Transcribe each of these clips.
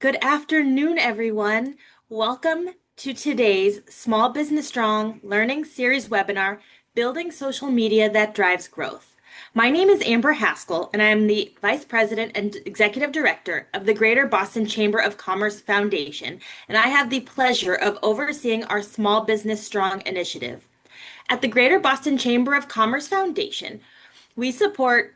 Good afternoon, everyone. Welcome to today's Small Business Strong Learning Series webinar, Building Social Media That Drives Growth. My name is Amber Haskell, and I am the Vice President and Executive Director of the Greater Boston Chamber of Commerce Foundation, and I have the pleasure of overseeing our Small Business Strong initiative. At the Greater Boston Chamber of Commerce Foundation, we support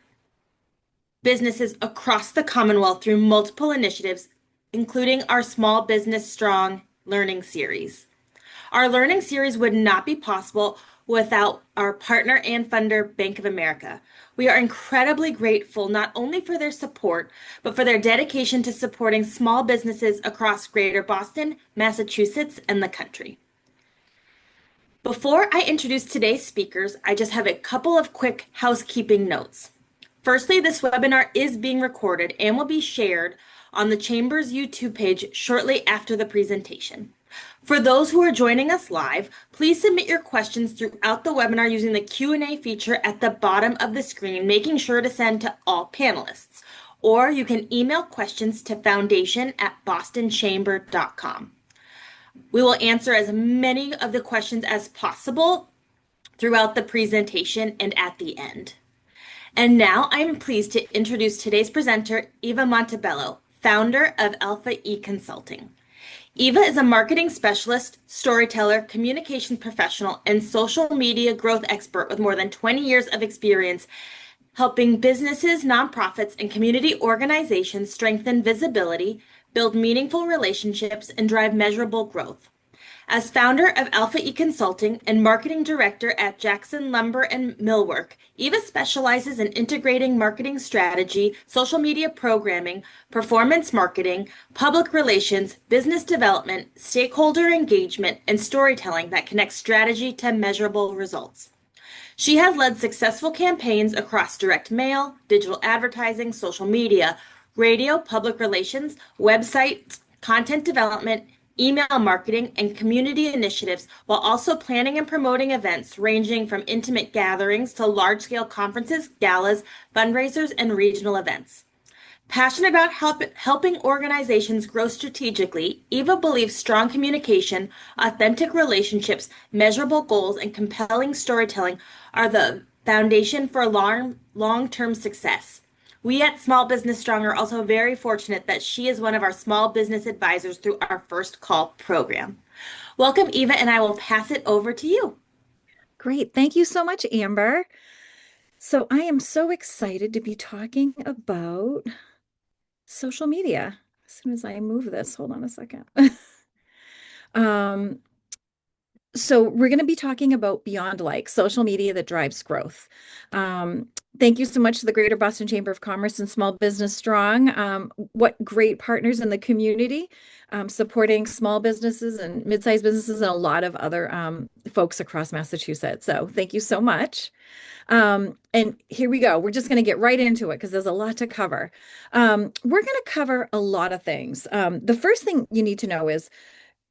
businesses across the Commonwealth through multiple initiatives, including our Small Business Strong Learning Series. Our learning series would not be possible without our partner and funder, Bank of America. We are incredibly grateful not only for their support, but for their dedication to supporting small businesses across Greater Boston, Massachusetts, and the country. Before I introduce today's speakers, I just have a couple of quick housekeeping notes. Firstly, this webinar is being recorded and will be shared on the Chamber's YouTube page shortly after the presentation. For those who are joining us live, please submit your questions throughout the webinar using the Q&A feature at the bottom of the screen, making sure to send to all panelists. Or you can email questions to foundation@bostonchamber.com. We will answer as many of the questions as possible throughout the presentation and at the end. And now I'm pleased to introduce today's presenter, Eva Montebello, founder of Alpha E Consulting. Eva is a marketing specialist, storyteller, communications professional, and social media growth expert with more than 20 years of experience helping businesses, nonprofits, and community organizations strengthen visibility, build meaningful relationships, and drive measurable growth. As founder of Alpha E Consulting and marketing director at Jackson Lumber and Millwork, Eva specializes in integrating marketing strategy, social media programming, performance marketing, public relations, business development, stakeholder engagement, and storytelling that connects strategy to measurable results. She has led successful campaigns across direct mail, digital advertising, social media, radio, public relations, website, content development, email marketing, and community initiatives, while also planning and promoting events ranging from intimate gatherings to large-scale conferences, galas, fundraisers, and regional events. Passionate about helping organizations grow strategically, Eva believes strong communication, authentic relationships, measurable goals, and compelling storytelling are the foundation for long-term success. We at Small Business Strong are also very fortunate that she is one of our small business advisors through our First Call program. Welcome, Eva, and I will pass it over to you. Great. Thank you so much, Amber. So I am so excited to be talking about social media. As soon as I move this, hold on a second. um, so we're going to be talking about Beyond Like, social media that drives growth. Thank you so much to the Greater Boston Chamber of Commerce and Small Business Strong. What great partners in the community, supporting small businesses and mid-sized businesses and a lot of other folks across Massachusetts. So thank you so much. And here we go. We're just going to get right into it because there's a lot to cover. We're going to cover a lot of things. The first thing you need to know is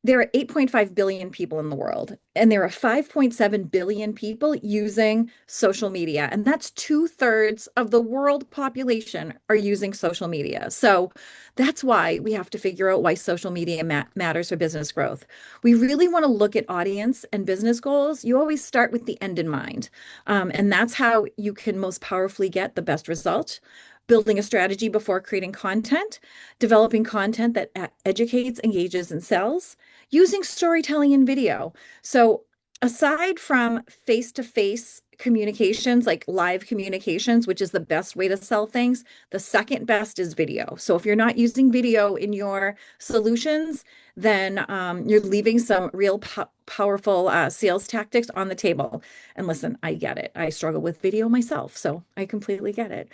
there are 8.5 billion people in the world, and there are 5.7 billion people using social media. And that's 2/3 of the world population are using social media. So that's why we have to figure out why social media matters for business growth. We really want to look at audience and business goals. You always start with the end in mind. And that's how you can most powerfully get the best result. Building a strategy before creating content, developing content that educates, engages, and sells, using storytelling and video. So aside from face-to-face communications, like live communications, which is the best way to sell things, the second best is video. So if you're not using video in your solutions, then you're leaving some real powerful sales tactics on the table. And listen, I get it. I struggle with video myself, so I completely get it.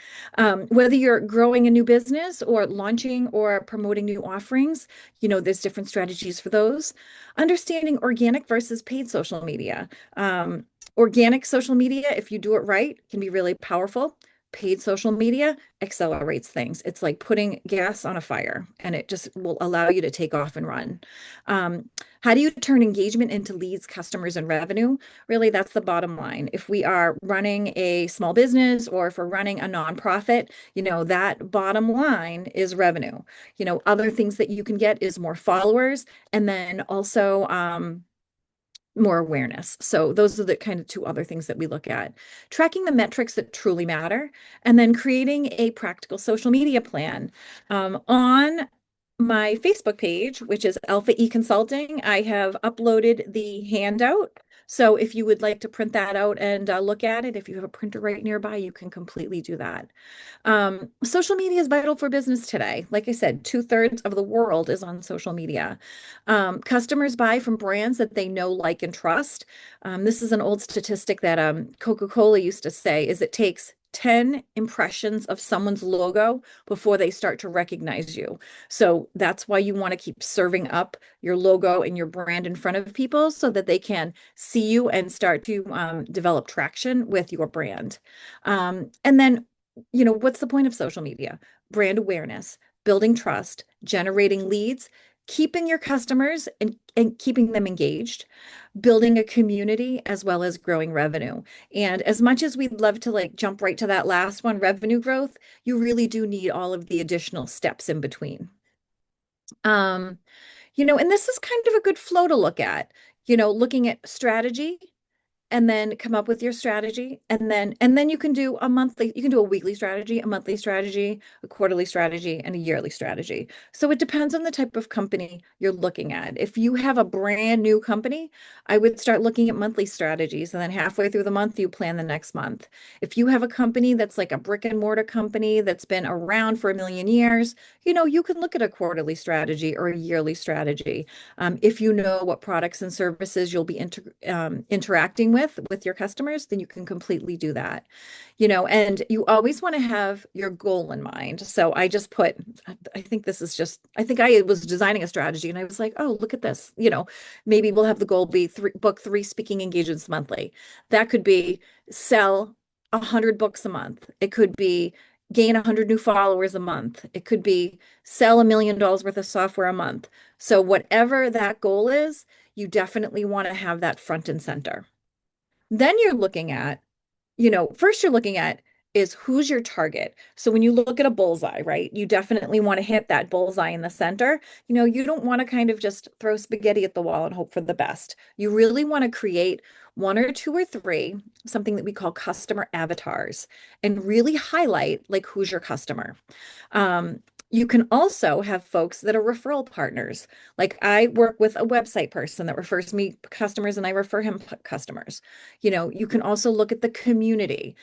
Whether you're growing a new business or launching or promoting new offerings, there's different strategies for those. Understanding organic versus paid social media. Organic social media, if you do it right, can be really powerful. Paid social media accelerates things. It's like putting gas on a fire, and it just will allow you to take off and run. Um, how do you turn engagement into leads, customers, and revenue? Really, that's the bottom line. If we are running a small business or if we're running a nonprofit, that bottom line is revenue. Other things that you can get is more followers, and then also more awareness. So those are the kind of two other things that we look at. Tracking the metrics that truly matter, and then creating a practical social media plan. On my Facebook page, which is Alpha E Consulting, I have uploaded the handout. So if you would like to print that out and look at it, if you have a printer right nearby, you can completely do that. Social media is vital for business today. Like I said, 2/3 of the world is on social media. Customers buy from brands that they know, like, and trust. This is an old statistic that Coca-Cola used to say is it takes 10 impressions of someone's logo before they start to recognize you. So that's why you want to keep serving up your logo and your brand in front of people so that they can see you and start to develop traction with your brand. And then what's the point of social media? Brand awareness, building trust, generating leads, keeping your customers and keeping them engaged, building a community, as well as growing revenue. And as much as we'd love to like jump right to that last one, revenue growth, you really do need all of the additional steps in between. Um, and this is kind of a good flow to look at, looking at strategy, and then come up with your strategy, and then you can do a weekly strategy, a monthly strategy, a quarterly strategy, and a yearly strategy. So it depends on the type of company you're looking at. If you have a brand new company, I would start looking at monthly strategies, and then halfway through the month you plan the next month. If you have a company that's like a brick and mortar company that's been around for a million years, you can look at a quarterly strategy or a yearly strategy. If you know what products and services you'll be interacting with your customers, then you can completely do that. And you always want to have your goal in mind. So I think I think I was designing a strategy and I was like, oh, look at this. Maybe we'll have the goal be book 3 speaking engagements monthly. That could be sell 100 books a month. It could be gain 100 new followers a month. It could be sell $1 million worth of software a month. So whatever that goal is, you definitely want to have that front and center. Then you're looking at, first you're looking at is who's your target. So when you look at a bullseye, right, you definitely want to hit that bullseye in the center. You don't want to kind of just throw spaghetti at the wall and hope for the best. You really want to create one or two or three, something that we call customer avatars, and really highlight like who's your customer. Um, you can also have folks that are referral partners. Like I work with a website person that refers me customers and I refer him customers. You can also look at the community.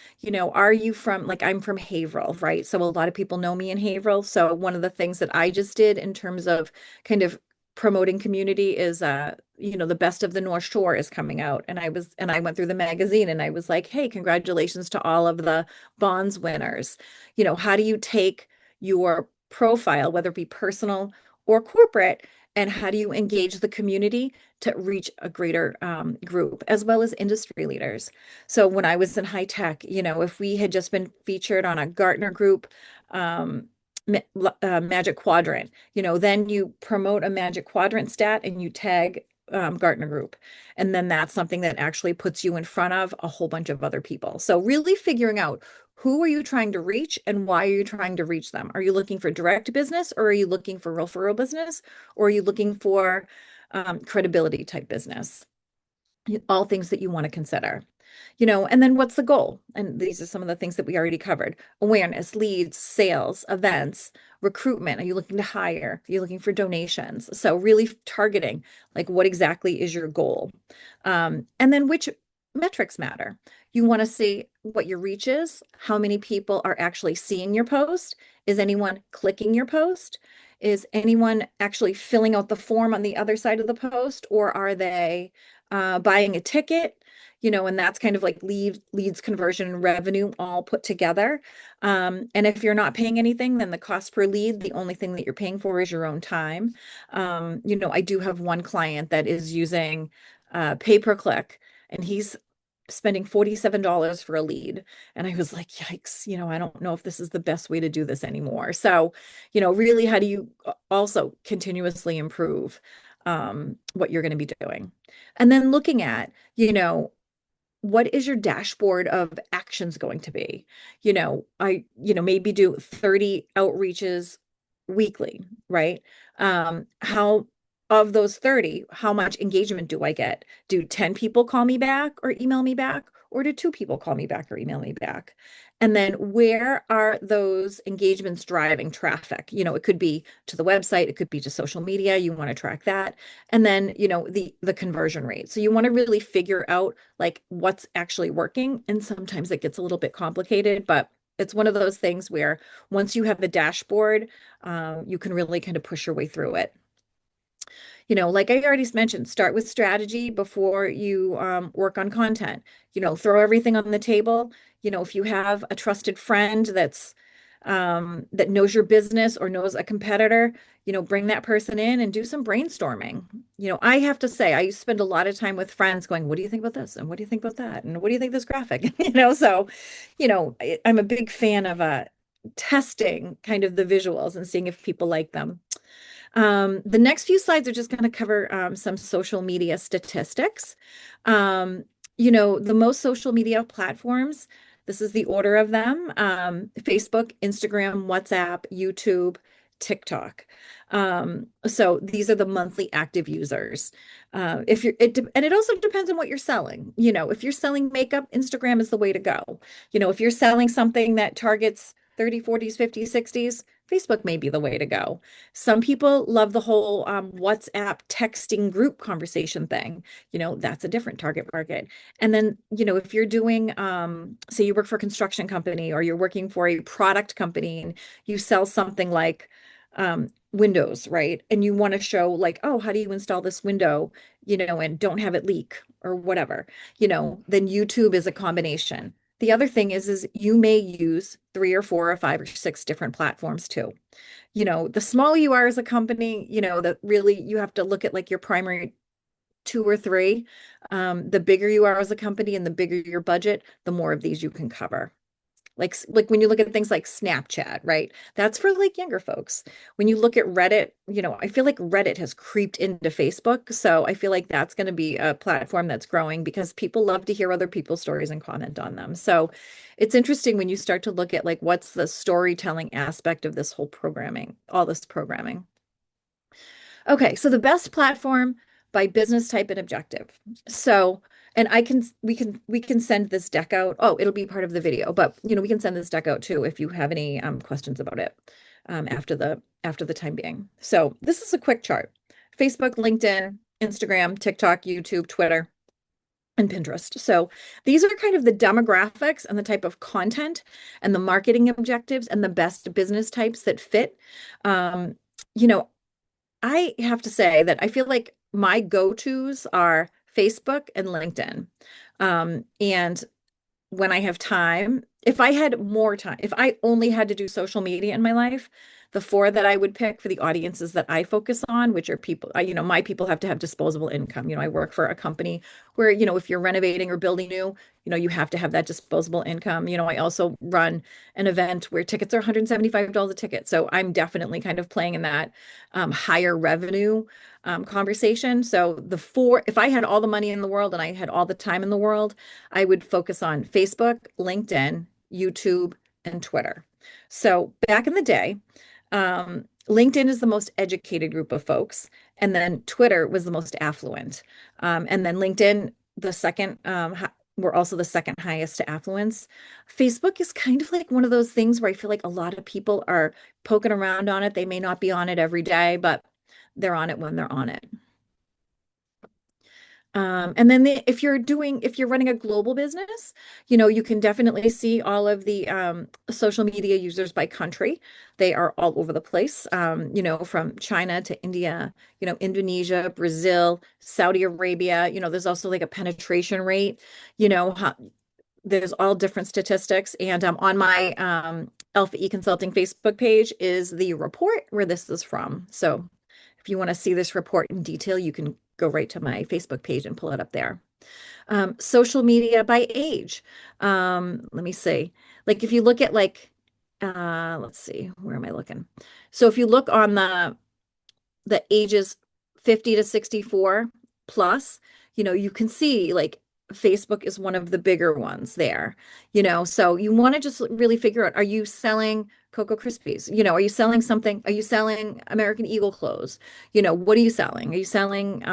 Are you from, like, I'm from Haverhill, right? So a lot of people know me in Haverhill. So one of the things that I just did in terms of kind of promoting community is the best of the North Shore is coming out, and I went through the magazine and I was like, hey, congratulations to all of the bonds winners. How do you take your profile, whether it be personal or corporate, and how do you engage the community to reach a greater group, as well as industry leaders? So when I was in high tech, if we had just been featured on a Gartner group um, Magic Quadrant, then you promote a Magic Quadrant stat and you tag Gartner Group. And then that's something that actually puts you in front of a whole bunch of other people. So really figuring out who are you trying to reach and why are you trying to reach them? Are you looking for direct business, or are you looking for referral business, or are you looking for credibility type business? All things that you want to consider. And then what's the goal? And these are some of the things that we already covered: awareness, leads, sales, events, recruitment. Are you looking to hire? Are you looking for donations? So really targeting, like, what exactly is your goal? And then which metrics matter? You want to see what your reach is, how many people are actually seeing your post. Is anyone clicking your post? Is anyone actually filling out the form on the other side of the post, or are they buying a ticket? And that's kind of like leads, conversion, and revenue all put together. And if you're not paying anything, then the cost per lead, the only thing that you're paying for is your own time. I do have one client that is using pay per click, and he's spending $47 for a lead. And I was like, yikes, I don't know if this is the best way to do this anymore. So, really, how do you also continuously improve what you're going to be doing? And then looking at, what is your dashboard of actions going to be? Maybe do 30 outreaches weekly, right? How of those 30, how much engagement do I get? Do 10 people call me back or email me back? Or do two people call me back or email me back? And then where are those engagements driving traffic? It could be to the website, it could be to social media. You want to track that. And then, the conversion rate. So you want to really figure out like what's actually working. And sometimes it gets a little bit complicated, but it's one of those things where once you have the dashboard, you can really kind of push your way through it. Like I already mentioned, start with strategy before you work on content. Throw everything on the table. If you have a trusted friend that knows your business or knows a competitor, bring that person in and do some brainstorming. I have to say, I spend a lot of time with friends going, what do you think about this? And what do you think about that? And what do you think this graphic? So, I'm a big fan of testing kind of the visuals and seeing if people like them. The next few slides are just going to cover some social media statistics. The most social media platforms, this is the order of them, Facebook, Instagram, WhatsApp, YouTube, TikTok. So these are the monthly active users. And it also depends on what you're selling. If you're selling makeup, Instagram is the way to go. If you're selling something that targets 30, 40s, 50s, 60s, Facebook may be the way to go. Some people love the whole WhatsApp texting group conversation thing. That's a different target market. And then, if you're doing, say you work for a construction company or you're working for a product company and you sell something like Windows, right? And you want to show like, oh, how do you install this window, and don't have it leak or whatever, then YouTube is a combination. The other thing is you may use 3 or 4 or 5 or 6 different platforms too. The smaller you are as a company, that really you have to look at like your primary 2 or 3. The bigger you are as a company and the bigger your budget, the more of these you can cover. Like when you look at things like Snapchat, right? That's for like younger folks. When you look at Reddit, I feel like Reddit has creeped into Facebook. So I feel like that's going to be a platform that's growing because people love to hear other people's stories and comment on them. So it's interesting when you start to look at like what's the storytelling aspect of this whole programming, all this programming. Okay, so the best platform by business type and objective. So, and we can send this deck out. Oh, it'll be part of the video, but we can send this deck out too if you have any questions about it after the time being. So this is a quick chart. Facebook, LinkedIn, Instagram, TikTok, YouTube, Twitter, and Pinterest. So these are kind of the demographics and the type of content and the marketing objectives and the best business types that fit. Um, you know, I have to say that I feel like my go-tos are Facebook and LinkedIn. And when I have time, if I had more time, if I only had to do social media in my life, the 4 that I would pick for the audiences that I focus on, which are people, my people have to have disposable income. I work for a company where, if you're renovating or building new, you have to have that disposable income. I also run an event where tickets are $175 a ticket. So I'm definitely kind of playing in that higher revenue conversation. So if I had all the money in the world and I had all the time in the world, I would focus on Facebook, LinkedIn, YouTube, and Twitter. So back in the day, LinkedIn is the most educated group of folks, and then Twitter was the most affluent. And then LinkedIn, the second, we're also the second highest to affluence. Facebook is kind of like one of those things where I feel like a lot of people are poking around on it. They may not be on it every day, but they're on it when they're on it. And then if you're running a global business, you can definitely see all of the social media users by country. They are all over the place, from China to India, Indonesia, Brazil, Saudi Arabia. There's also like a penetration rate, there's all different statistics. And on my Alpha E Consulting Facebook page is the report where this is from. So if you want to see this report in detail, you can go right to my Facebook page and pull it up there. Social media by age. Let me see. Like if you look at like, let's see, where am I looking? So if you look on the ages 50 to 64 plus, you can see like Facebook is one of the bigger ones there, so you want to just really figure out, are you selling Cocoa Krispies? Are you selling something? Are you selling American Eagle clothes? What are you selling? Are you selling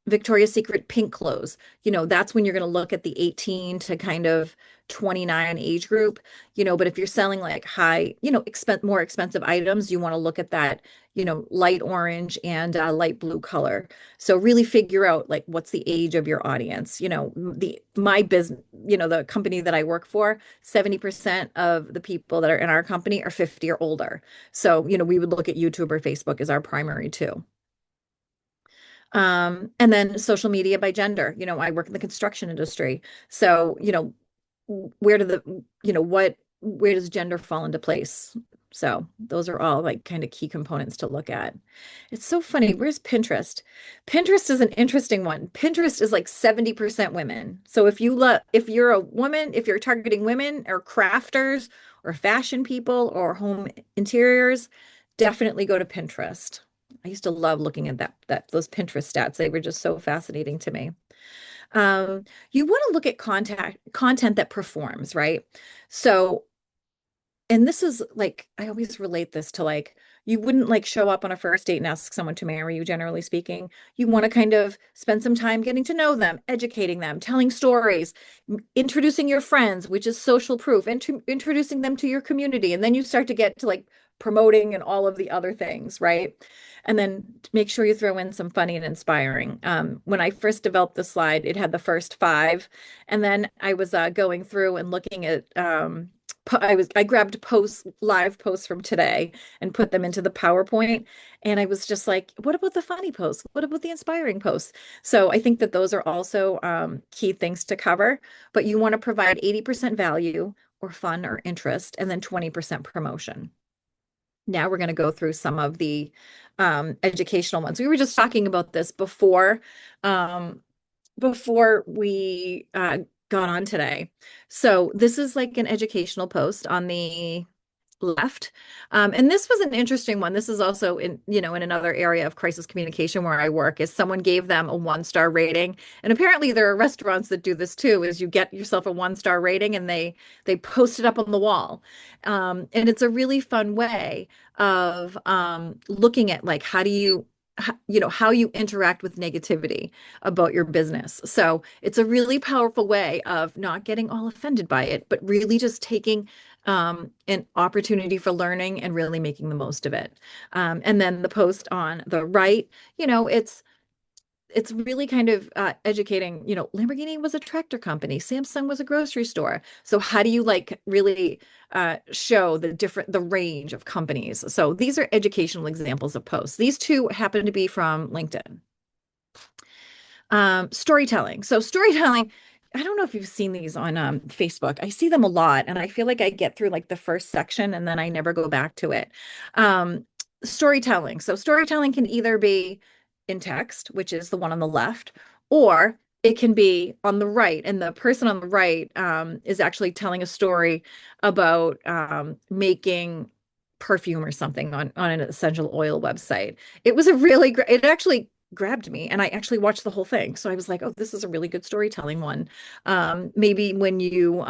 Victoria's Secret pink clothes? That's when you're going to look at the 18 to kind of 29 age group, but if you're selling like high, more expensive items, you want to look at that, light orange and light blue color. So really figure out like what's the age of your audience. My business, the company that I work for, 70% of the people that are in our company are 50 or older. So, we would look at YouTube or Facebook as our primary two. And then social media by gender. I work in the construction industry. So, where do the, where does gender fall into place? So those are all like kind of key components to look at. It's so funny. Where's Pinterest? Pinterest is an interesting one. Pinterest is like 70% women. So if you're a woman, if you're targeting women or crafters or fashion people or home interiors, definitely go to Pinterest. I used to love looking at those Pinterest stats. They were just so fascinating to me. You want to look at content that performs, right? So, and this is like, I always relate this to like, you wouldn't like show up on a first date and ask someone to marry you, generally speaking. You want to kind of spend some time getting to know them, educating them, telling stories, introducing your friends, which is social proof, introducing them to your community. And then you start to get to like promoting and all of the other things, right? And then make sure you throw in some funny and inspiring. When I first developed the slide, it had the first five. And then I was going through and looking at I grabbed live posts from today and put them into the PowerPoint. And I was just like, what about the funny posts? What about the inspiring posts? So I think that those are also key things to cover, but you want to provide 80% value or fun or interest, and then 20% promotion. Now we're going to go through some of the educational ones. We were just talking about this um, before we got on today. So this is like an educational post on the left. And this was an interesting one. This is also in another area of crisis communication where I work, is someone gave them a 1-star rating. And apparently there are restaurants that do this too, is you get yourself a 1-star rating and they post it up on the wall. And it's a really fun way of looking at like how you interact with negativity about your business. So it's a really powerful way of not getting all offended by it, but really just taking an opportunity for learning and really making the most of it. And then the post on the right, it's really kind of educating. Lamborghini was a tractor company, Samsung was a grocery store. So how do you like really show the range of companies? So these are educational examples of posts. These two happen to be from LinkedIn. Storytelling. So storytelling, I don't know if you've seen these on Facebook. I see them a lot, and I feel like I get through like the first section and then I never go back to it. Um, Storytelling. So storytelling can either be in text, which is the one on the left, or it can be on the right. And the person on the right is actually telling a story about making perfume or something on an essential oil website. It was a really great, it actually grabbed me and I actually watched the whole thing. So I was like, oh, this is a really good storytelling one. Maybe when you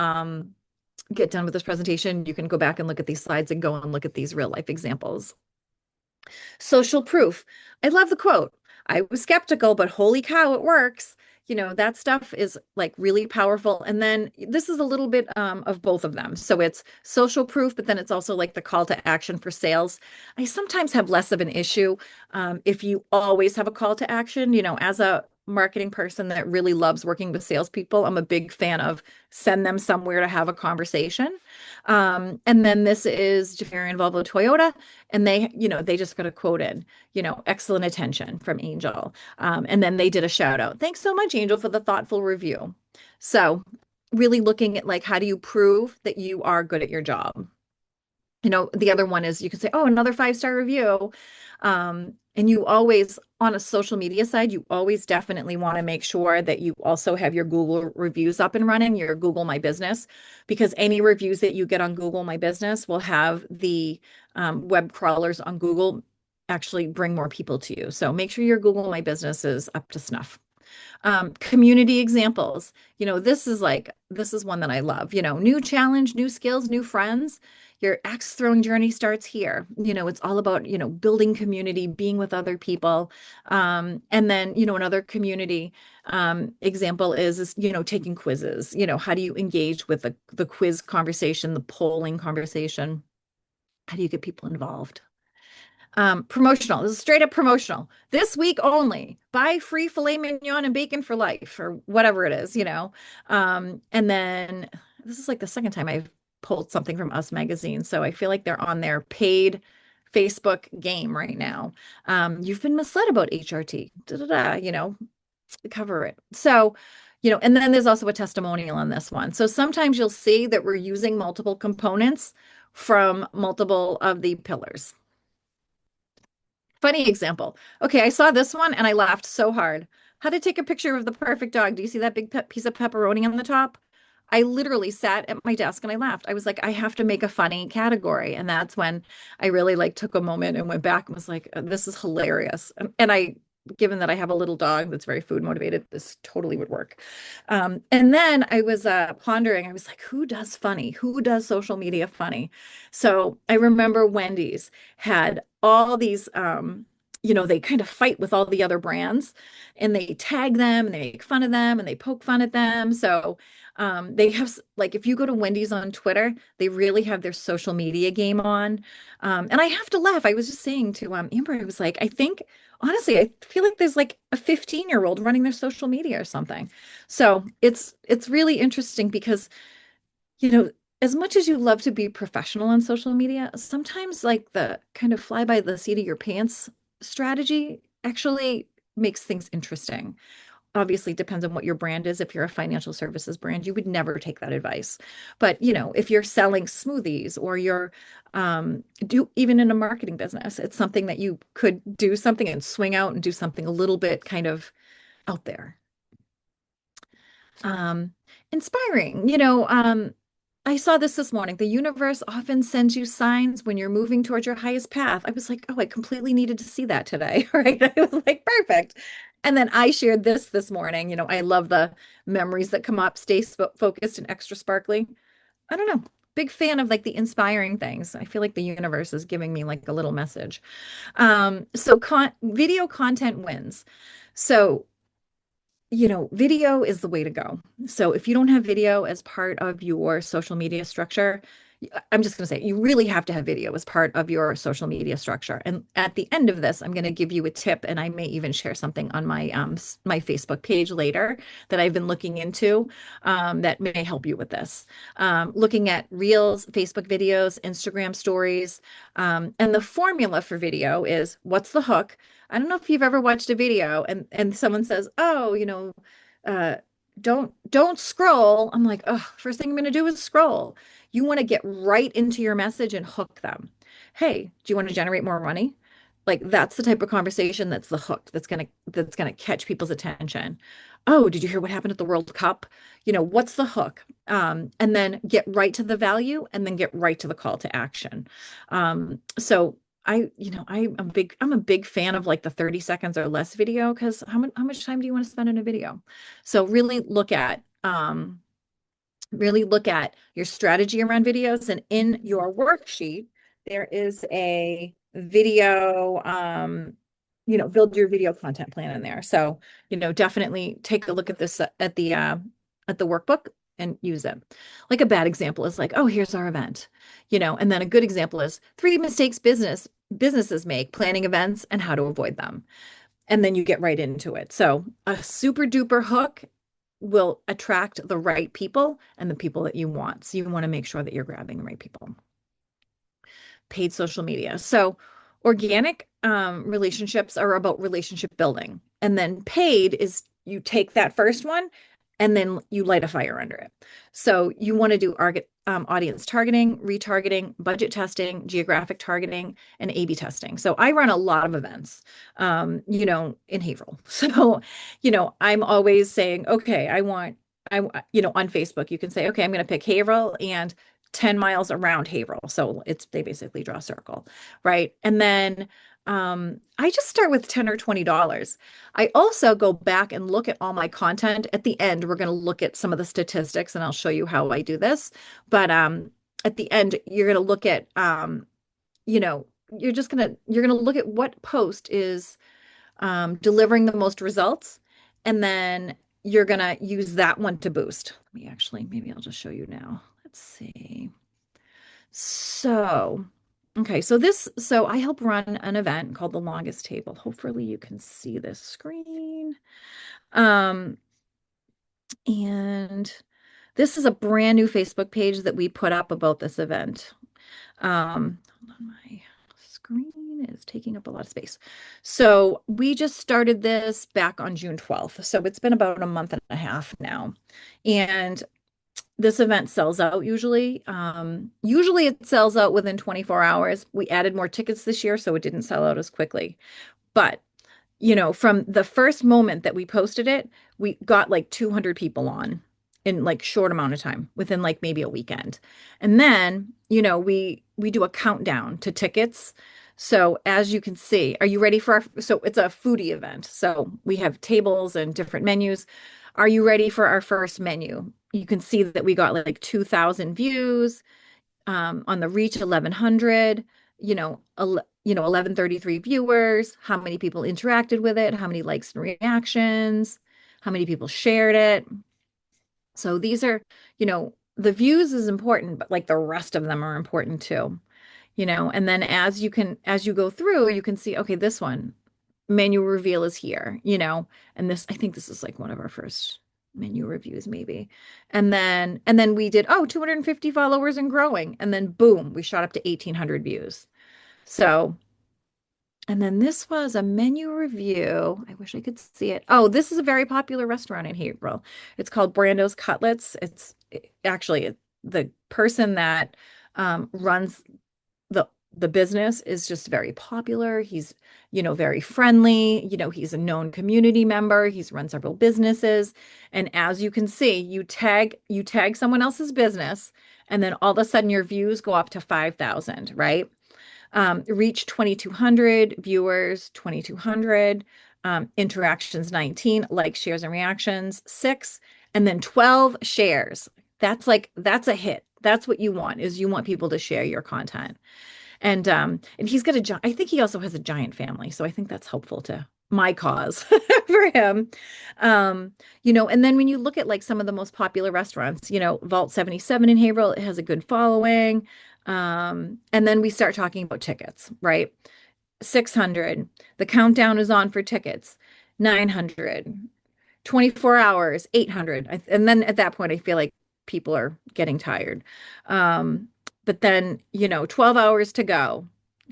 get done with this presentation, you can go back and look at these slides and go and look at these real life examples. Social proof. I love the quote. I was skeptical, but holy cow, it works. That stuff is like really powerful. And then this is a little bit of both of them. So it's social proof, but then it's also like the call to action for sales. I sometimes have less of an issue if you always have a call to action. As a marketing person that really loves working with salespeople, I'm a big fan of send them somewhere to have a conversation. And then this is Japan Volvo Toyota, and they just got a quote in, excellent attention from Angel. And then they did a shout out. Thanks so much, Angel, for the thoughtful review. So really looking at like, how do you prove that you are good at your job? The other one is you can say, oh, another 5-star review. And you always, on a social media side, you always definitely want to make sure that you also have your Google reviews up and running, your Google My Business, because any reviews that you get on Google My Business will have the web crawlers on Google actually bring more people to you. So make sure your Google My Business is up to snuff. Community examples. This is one that I love. New challenge, new skills, new friends. Your axe throwing journey starts here. It's all about, building community, being with other people. And then, another community example is, taking quizzes. How do you engage with the quiz conversation, the polling conversation? How do you get people involved? Promotional. This is straight up promotional. This week only. Buy free filet mignon and bacon for life, or whatever it is. And then this is like the second time I've pulled something from Us Magazine. So I feel like they're on their paid Facebook game right now. You've been misled about HRT. Da, da, da, cover it. So, and then there's also a testimonial on this one. So sometimes you'll see that we're using multiple components from multiple of the pillars. Funny example. Okay, I saw this one and I laughed so hard. How to take a picture of the perfect dog. Do you see that big piece of pepperoni on the top? I literally sat at my desk and I laughed. I was like, I have to make a funny category. And that's when I really like took a moment and went back and was like, this is hilarious. And given that I have a little dog that's very food motivated, this totally would work. And then I was pondering, I was like, who does funny? Who does social media funny? So I remember Wendy's had all these, they kind of fight with all the other brands and they tag them and they make fun of them and they poke fun at them. So they have, like, if you go to Wendy's on Twitter, they really have their social media game on. And I have to laugh. I was just saying to Amber, I was like, honestly, I feel like there's like a 15-year-old running their social media or something. So it's really interesting because, as much as you love to be professional on social media, sometimes like the kind of fly by the seat of your pants strategy actually makes things interesting. Obviously, it depends on what your brand is. If you're a financial services brand, you would never take that advice. But, if you're selling smoothies or you're do even in a marketing business, it's something that you could do something and swing out and do something a little bit kind of out there. Um, Inspiring. I saw this morning. The universe often sends you signs when you're moving towards your highest path. I was like, oh, I completely needed to see that today. Right. I was like, perfect. And then I shared this morning. I love the memories that come up, stay focused and extra sparkly. I don't know. Big fan of like the inspiring things. I feel like the universe is giving me like a little message. So video content wins. So video is the way to go. So if you don't have video as part of your social media structure, I'm just going to say you really have to have video as part of your social media structure. And at the end of this, I'm going to give you a tip, and I may even share something on my Facebook page later that I've been looking into that may help you with this. Looking at Reels, Facebook videos, Instagram stories, and the formula for video is what's the hook? I don't know if you've ever watched a video and someone says, "Oh, uh, don't scroll." I'm like, "Oh, first thing I'm going to do is scroll." You want to get right into your message and hook them. Hey, do you want to generate more money? Like that's the type of conversation that's the hook that's gonna catch people's attention. Oh, did you hear what happened at the World Cup? What's the hook? And then get right to the value and then get right to the call to action. So I'm a big fan of like the 30 seconds or less video because how much time do you want to spend in a video? So really look at your strategy around videos. And in your worksheet, there is a video, build your video content plan in there. So, definitely take a look at this at the workbook and use it. Like a bad example is like, oh, here's our event, and then a good example is 3 mistakes businesses make planning events and how to avoid them. And then you get right into it. So a super duper hook will attract the right people and the people that you want. So you want to make sure that you're grabbing the right people. Paid social media. So organic relationships are about relationship building. And then paid is you take that first one and then you light a fire under it. So you want to do audience targeting, retargeting, budget testing, geographic targeting, and A/B testing. So I run a lot of events, in Haverhill. So, I'm always saying, okay, on Facebook, you can say, okay, I'm going to pick Haverhill and 10 miles around Haverhill. So they basically draw a circle, right? And then I just start with 10 or $20. I also go back and look at all my content. At the end, we're going to look at some of the statistics and I'll show you how I do this. But at the end, you're going to look at, you know, you're going to look at what post is delivering the most results. And then you're going to use that one to boost. Maybe I'll just show you now. Let's see. So, okay, so I help run an event called The Longest Table. Hopefully you can see this screen. Um, and this is a brand new Facebook page that we put up about this event. Hold on, my screen is taking up a lot of space. So we just started this back on June 12th. So it's been about a month and a half now. And this event sells out usually. Usually it sells out within 24 hours. We added more tickets this year, so it didn't sell out as quickly. But, from the first moment that we posted it, we got like 200 people on in like short amount of time, within like maybe a weekend. And then, we do a countdown to tickets. So as you can see, are you ready for so it's a foodie event. So we have tables and different menus. Are you ready for our first menu? You can see that we got like 2,000 views, on the reach 1,100, 1,133 viewers, how many people interacted with it, how many likes and reactions, how many people shared it. So these are, the views is important, but like the rest of them are important too. And then as you go through, you can see, okay, this one menu reveal is here, and I think this is like one of our first menu reviews maybe. And then we did, 250 followers and growing. And then boom, we shot up to 1,800 views. So, and then this was a menu review. I wish I could see it. Oh, this is a very popular restaurant in Haverhill. It's called Brando's Cutlets. Actually the person that runs the business is just very popular. He's, very friendly. He's a known community member. He's run several businesses. And as you can see, you tag someone else's business, and then all of a sudden your views go up to 5,000, right? Reach 2,200, viewers 2,200, interactions 19, likes, shares, and reactions 6, and then 12 shares. That's a hit. That's what you want, is you want people to share your content. And he's got I think he also has a giant family. So I think that's helpful to my cause for him. And then when you look at like some of the most popular restaurants, Vault 77 in Haverhill, it has a good following. And then we start talking about tickets, right? 600. The countdown is on for tickets. 900. 24 hours, 800. And then at that point, I feel like people are getting tired. But then, 12 hours to go,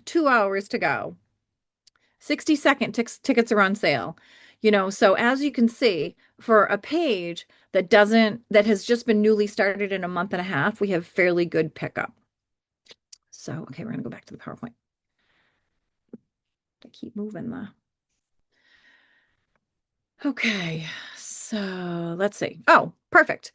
2 hours to go, 60-second tickets are on sale. So as you can see, for a page that has just been newly started in a month and a half, we have fairly good pickup. So, okay, we're going to go back to the PowerPoint. I keep moving the. Okay, so let's see. Oh, perfect.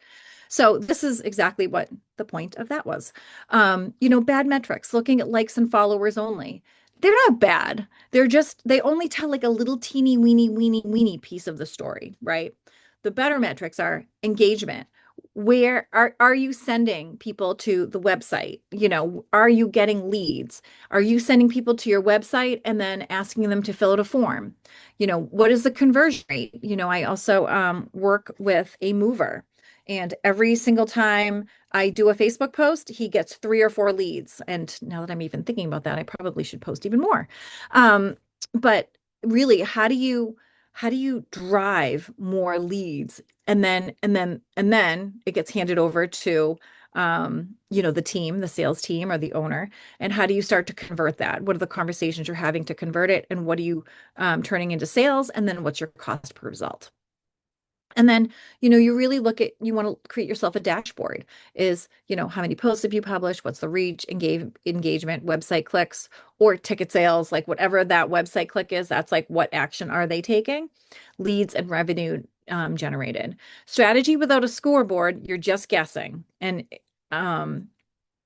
So this is exactly what the point of that was. Bad metrics, looking at likes and followers only. They're not bad. They only tell like a little teeny weeny piece of the story, right? The better metrics are engagement. Where are you sending people to the website? Are you getting leads? Are you sending people to your website and then asking them to fill out a form? What is the conversion rate? I also work with a mover. And every single time I do a Facebook post, he gets 3 or 4 leads. And now that I'm even thinking about that, I probably should post even more. But really, how do you drive more leads? And then it gets handed over to the team, the sales team or the owner. And how do you start to convert that? What are the conversations you're having to convert it? And what are you turning into sales? And then what's your cost per result? And then, you really you want to create yourself a dashboard is, how many posts have you published? What's the reach, engagement, website clicks, or ticket sales, like whatever that website click is, that's like what action are they taking? Leads and revenue generated. Strategy without a scoreboard, you're just guessing. And um,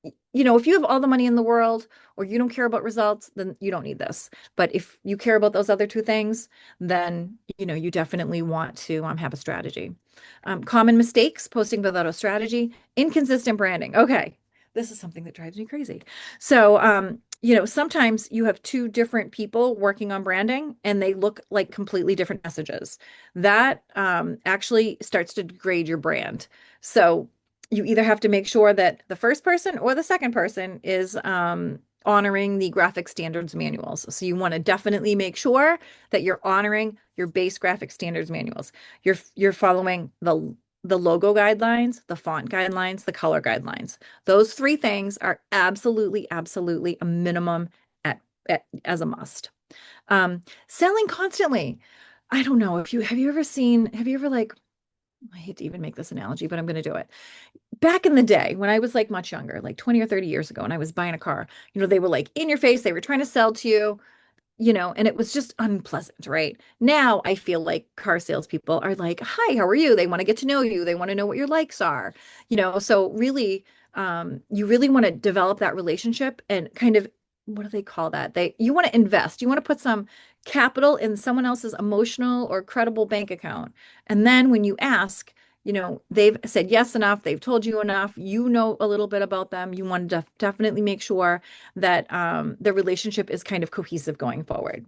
if you have all the money in the world or you don't care about results, then you don't need this. But if you care about those other two things, then, you definitely want to have a strategy. Common mistakes, posting without a strategy, inconsistent branding. Okay, this is something that drives me crazy. So, sometimes you have two different people working on branding and they look like completely different messages. That actually starts to degrade your brand. So, you either have to make sure that the first person or the second person is honoring the graphic standards manuals. So you want to definitely make sure that you're honoring your base graphic standards manuals. You're following the logo guidelines, the font guidelines, the color guidelines. Those three things are absolutely, absolutely a minimum as a must. Selling constantly. I don't know if you have you ever like, I hate to even make this analogy, but I'm going to do it. Back in the day when I was like much younger, like 20 or 30 years ago, and I was buying a car, they were like in your face, they were trying to sell to you, and it was just unpleasant, right? Now I feel like car salespeople are like, hi, how are you? They want to get to know you. They want to know what your likes are, so really, you really want to develop that relationship and kind of, what do they call that? You want to invest, you want to put some capital in someone else's emotional or credible bank account. And then when you ask, they've said yes enough, they've told you enough, a little bit about them. You want to definitely make sure that the relationship is kind of cohesive going forward.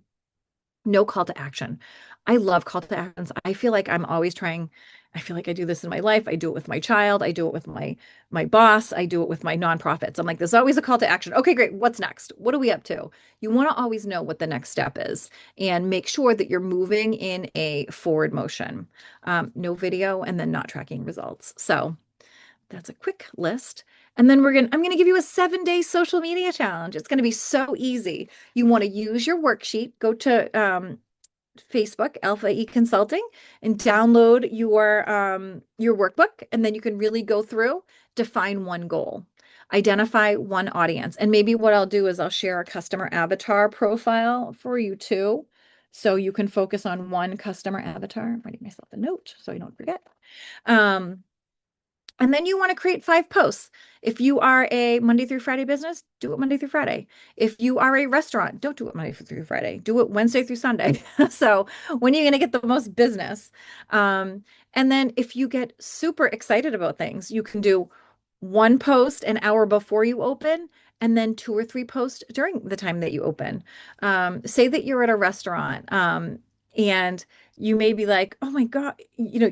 No call to action. I love call to actions. I feel like I'm always trying. I feel like I do this in my life. I do it with my child. I do it with my boss. I do it with my nonprofits. I'm like, there's always a call to action. Okay, great. What's next? What are we up to? You want to always know what the next step is and make sure that you're moving in a forward motion. No video and then not tracking results. So that's a quick list. And then I'm gonna give you a 7-day social media challenge. It's gonna be so easy. You want to use your worksheet, go to Facebook, Alpha E Consulting, and download your workbook, and then you can really go through, define one goal, identify one audience. And maybe what I'll do is I'll share a customer avatar profile for you too. So you can focus on one customer avatar. I'm writing myself a note so I don't forget. Um, and then you want to create 5 posts. If you are a Monday through Friday business, do it Monday through Friday. If you are a restaurant, don't do it Monday through Friday. Do it Wednesday through Sunday. So when are you going to get the most business? And then if you get super excited about things, you can do one post an hour before you open, and then 2 or 3 posts during the time that you open. Say that you're at a restaurant, and you may be like, oh my God,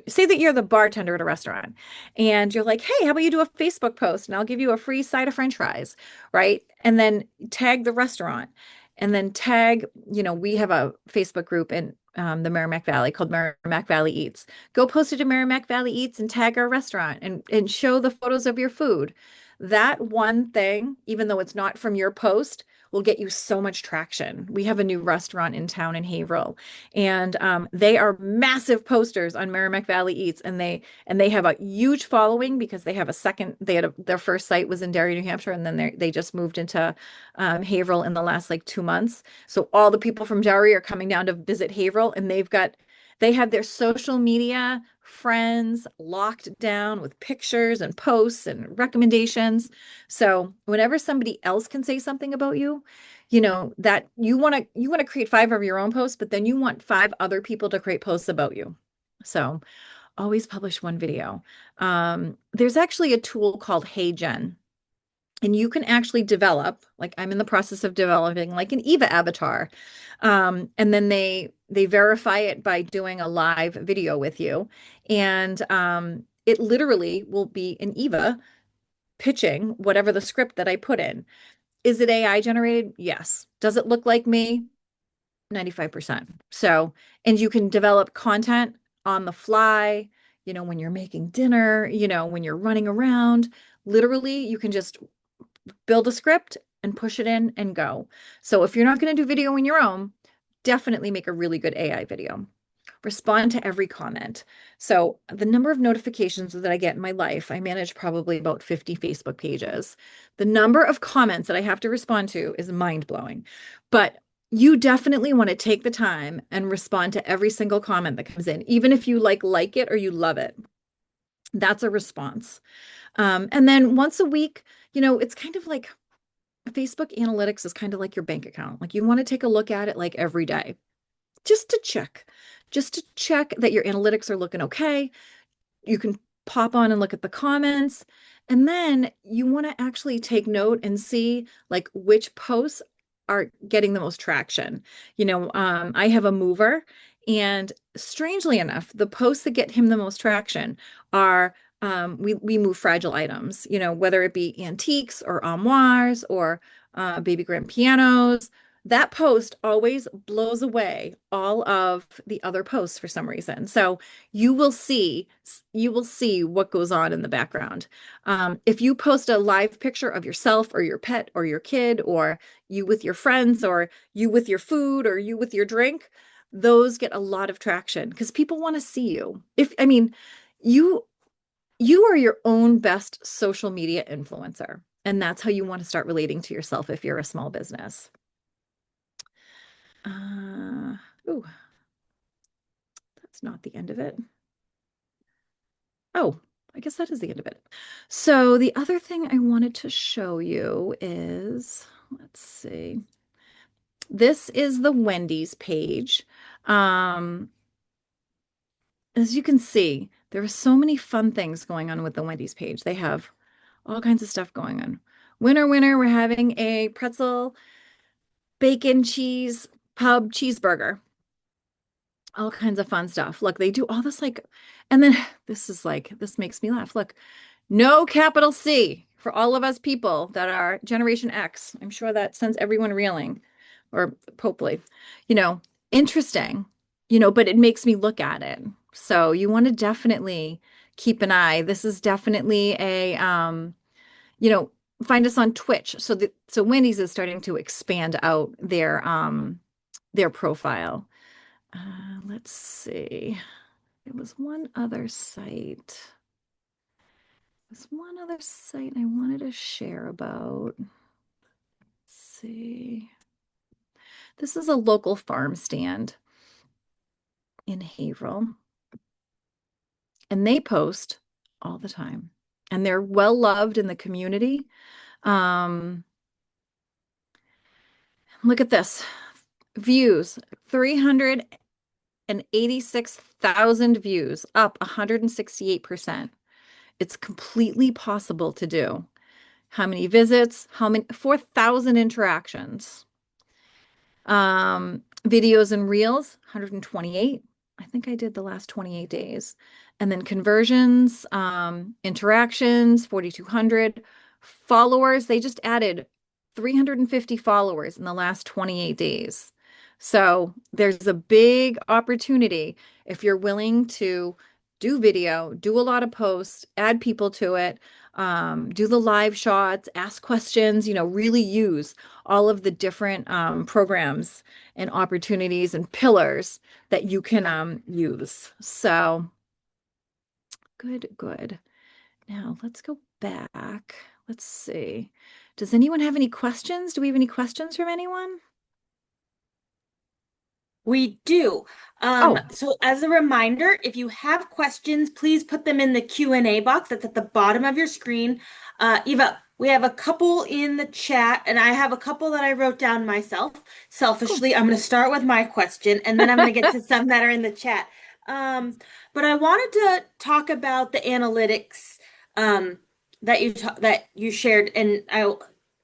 say that you're the bartender at a restaurant and you're like, hey, how about you do a Facebook post and I'll give you a free side of French fries, right? And then tag the restaurant and then tag, we have a Facebook group in the Merrimack Valley called Merrimack Valley Eats. Go post it to Merrimack Valley Eats and tag our restaurant and show the photos of your food. That one thing, even though it's not from your post, will get you so much traction. We have a new restaurant in town in Haverhill, and they are massive posters on Merrimack Valley Eats, and they have a huge following because they have a second. Their first site was in Derry, New Hampshire, and then they just moved into Haverhill in the last like 2 months. So all the people from Derry are coming down to visit Haverhill, and they have their social media friends locked down with pictures and posts and recommendations. So whenever somebody else can say something about you, that you want to create 5 of your own posts, but then you want 5 other people to create posts about you. So always publish one video. There's actually a tool called HeyGen. And you can actually develop, like I'm in the process of developing like an Eva avatar. And then they verify it by doing a live video with you. And it literally will be an Eva pitching whatever the script that I put in. Is it AI generated? Yes. Does it look like me? 95%. So, and you can develop content on the fly, when you're making dinner, when you're running around. Literally, you can just build a script and push it in and go. So if you're not going to do video in your own, definitely make a really good AI video. respond to every comment. So the number of notifications that I get in my life, I manage probably about 50 Facebook pages. The number of comments that I have to respond to is mind-blowing. But you definitely want to take the time and respond to every single comment that comes in, even if you like it or you love it. That's a response. And then once a week, it's kind of like Facebook analytics is kind of like your bank account. Like you want to take a look at it like every day just to check, just to check that your analytics are looking okay. You can pop on and look at the comments. And then you want to actually take note and see like which posts are getting the most traction. I have a mover, and strangely enough, the posts that get him the most traction are we move fragile items, whether it be antiques or armoires or baby grand pianos. That post always blows away all of the other posts for some reason. So you will see what goes on in the background. If you post a live picture of yourself or your pet or your kid or you with your friends or you with your food or you with your drink, those get a lot of traction because people want to see you. You you are your own best social media influencer, and that's how you want to start relating to yourself if you're a small business. Uh, oh, that's not the end of it. Oh, I guess that is the end of it. So the other thing I wanted to show you is, let's see, this is the Wendy's page. Um, as you can see, there are so many fun things going on with the Wendy's page. They have all kinds of stuff going on. Winner, winner, we're having a pretzel, bacon, cheese, pub cheeseburger. All kinds of fun stuff. Look, they do all this and then this makes me laugh. Look, no capital C for all of us people that are Generation X. I'm sure that sends everyone reeling, or hopefully, you know, interesting, but it makes me look at it. So you want to definitely keep an eye. This is definitely you know, find us on Twitch. So Wendy's is starting to expand out their profile. Let's see. There was one other site. There's one other site I wanted to share about. Let's see. This is a local farm stand in Haverhill, and they post all the time, and they're well loved in the community. Um, Look at this. Views, 386,000 views, up 168%. It's completely possible to do. How many visits? How many? 4,000 interactions. Videos and reels, 128. I think I did the last 28 days. And then conversions, interactions, 4,200. Followers, they just added 350 followers in the last 28 days. So there's a big opportunity if you're willing to do video, do a lot of posts, add people to it, do the live shots, ask questions, really use all of the different programs and opportunities and pillars that you can use. So good, good. Now let's go back. Let's see. Does anyone have any questions? Do we have any questions from anyone? We do. Oh, So as a reminder, if you have questions, please put them in the Q&A box that's at the bottom of your screen. Eva, we have a couple in the chat, and I have a couple that I wrote down myself. cool. Selfishly, I'm going to start with my question, and then I'm going to get to some that are in the chat. Um, but I wanted to talk about the analytics that you shared, and